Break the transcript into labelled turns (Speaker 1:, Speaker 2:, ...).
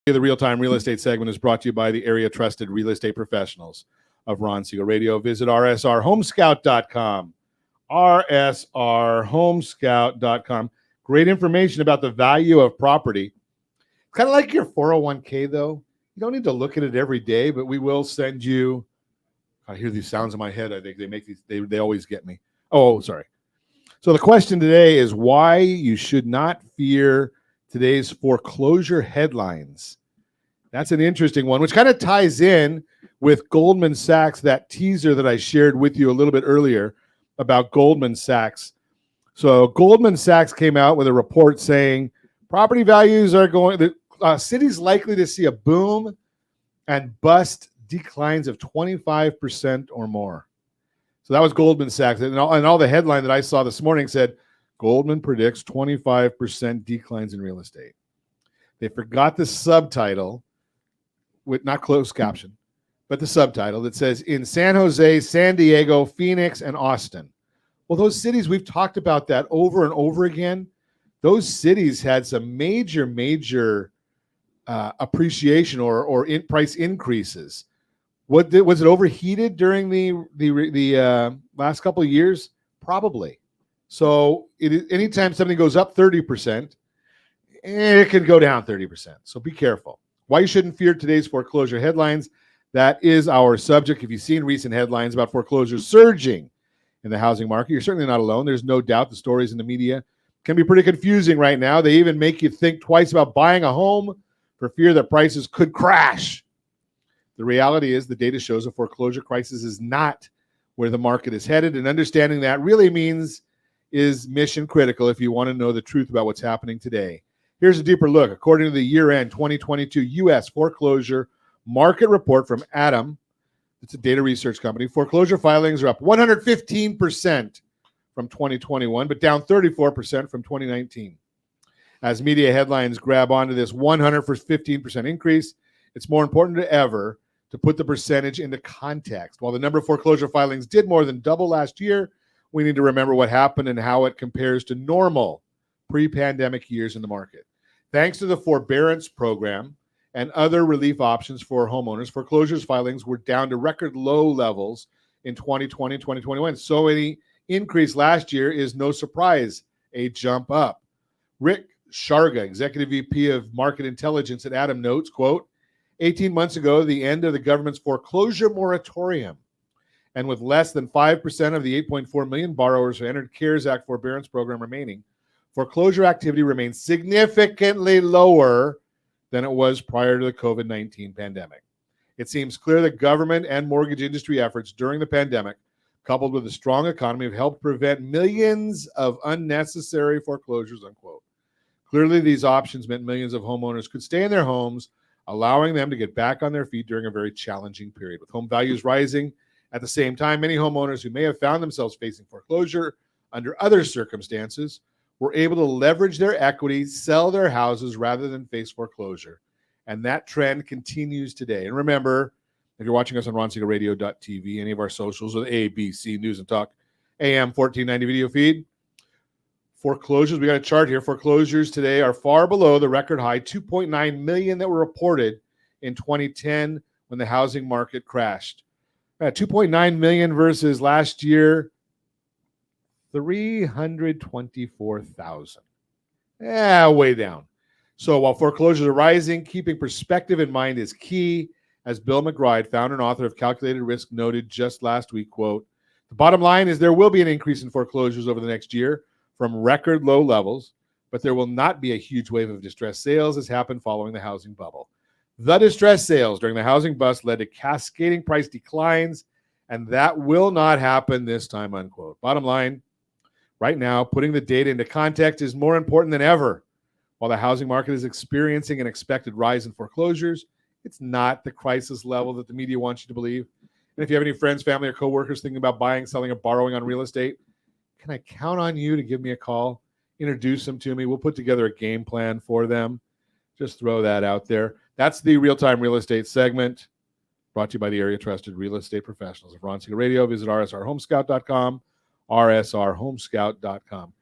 Speaker 1: The real-time real estate segment is brought to you by the area trusted real estate professionals of Ron Siegel Radio. Visit rsrhomescout.com. rsrhomescout.com. Great information about the value of property. Kind of like your 401k, though. You don't need to look at it every day, but we will send you. I hear these sounds in my head. I think they make these. They always get me. Oh, sorry. So the question today is why you should not fear today's foreclosure headlines. That's an interesting one, which kind of ties in with Goldman Sachs, that teaser that I shared with you a little bit earlier about Goldman Sachs. So Goldman Sachs came out with a report saying property values are going, the city's likely to see a boom and bust declines of 25% or more. So that was Goldman Sachs. And all the headline that I saw this morning said, Goldman predicts 25% declines in real estate. They forgot the subtitle, with not closed caption, but the subtitle that says, in San Jose, San Diego, Phoenix, and Austin. Well, those cities, we've talked about that over and over again. Those cities had some major appreciation or price increases. Was it overheated during the last couple of years? Probably. So anytime something goes up 30%, it can go down 30%. So be careful. Why you shouldn't fear today's foreclosure headlines. That is our subject. If you've seen recent headlines about foreclosures surging in the housing market, you're certainly not alone. There's no doubt the stories in the media can be pretty confusing right now. They even make you think twice about buying a home for fear that prices could crash. The reality is the data shows a foreclosure crisis is not where the market is headed, and understanding that really is mission critical if you want to know the truth about what's happening today. Here's a deeper look. According to the year-end 2022 U.S. foreclosure market report from Adam, it's a data research company, foreclosure filings are up 115% from 2021, but down 34% from 2019. As media headlines grab onto this 115% increase, it's more important than ever to put the percentage into context. While the number of foreclosure filings did more than double last year, we need to remember what happened and how it compares to normal pre-pandemic years in the market. Thanks to the forbearance program and other relief options for homeowners, foreclosures filings were down to record low levels in 2020 and 2021. So any increase last year is no surprise, a jump up. Rick Sharga, Executive VP of Market Intelligence at Adam, notes, quote, 18 months ago, the end of the government's foreclosure moratorium, and with less than 5% of the 8.4 million borrowers who entered CARES Act forbearance program remaining, foreclosure activity remains significantly lower than it was prior to the COVID-19 pandemic. It seems clear that government and mortgage industry efforts during the pandemic, coupled with a strong economy, have helped prevent millions of unnecessary foreclosures, unquote. Clearly, these options meant millions of homeowners could stay in their homes, allowing them to get back on their feet during a very challenging period. With home values rising at the same time, many homeowners who may have found themselves facing foreclosure under other circumstances were able to leverage their equity, sell their houses rather than face foreclosure. And that trend continues today. And remember, if you're watching us on RonSiegelRadio.tv, any of our socials, or the ABC News and Talk AM 1490 video feed, foreclosures, we got a chart here. Foreclosures today are far below the record high 2.9 million that were reported in 2010 when the housing market crashed. 2.9 million versus last year, 324,000. Way down. So while foreclosures are rising, keeping perspective in mind is key. As Bill McBride, founder and author of Calculated Risk, noted just last week, quote, the bottom line is there will be an increase in foreclosures over the next year from record low levels, but there will not be a huge wave of distressed sales as happened following the housing bubble. The distressed sales during the housing bust led to cascading price declines, and that will not happen this time, unquote. Bottom line, right now, putting the data into context is more important than ever. While the housing market is experiencing an expected rise in foreclosures, it's not the crisis level that the media wants you to believe. And if you have any friends, family, or coworkers thinking about buying, selling, or borrowing on real estate, can I count on you to give me a call, introduce them to me? We'll put together a game plan for them. Just throw that out there. That's the real-time real estate segment brought to you by the area trusted real estate professionals of Ron Siegel Radio. Visit rsrhomescout.com, rsrhomescout.com.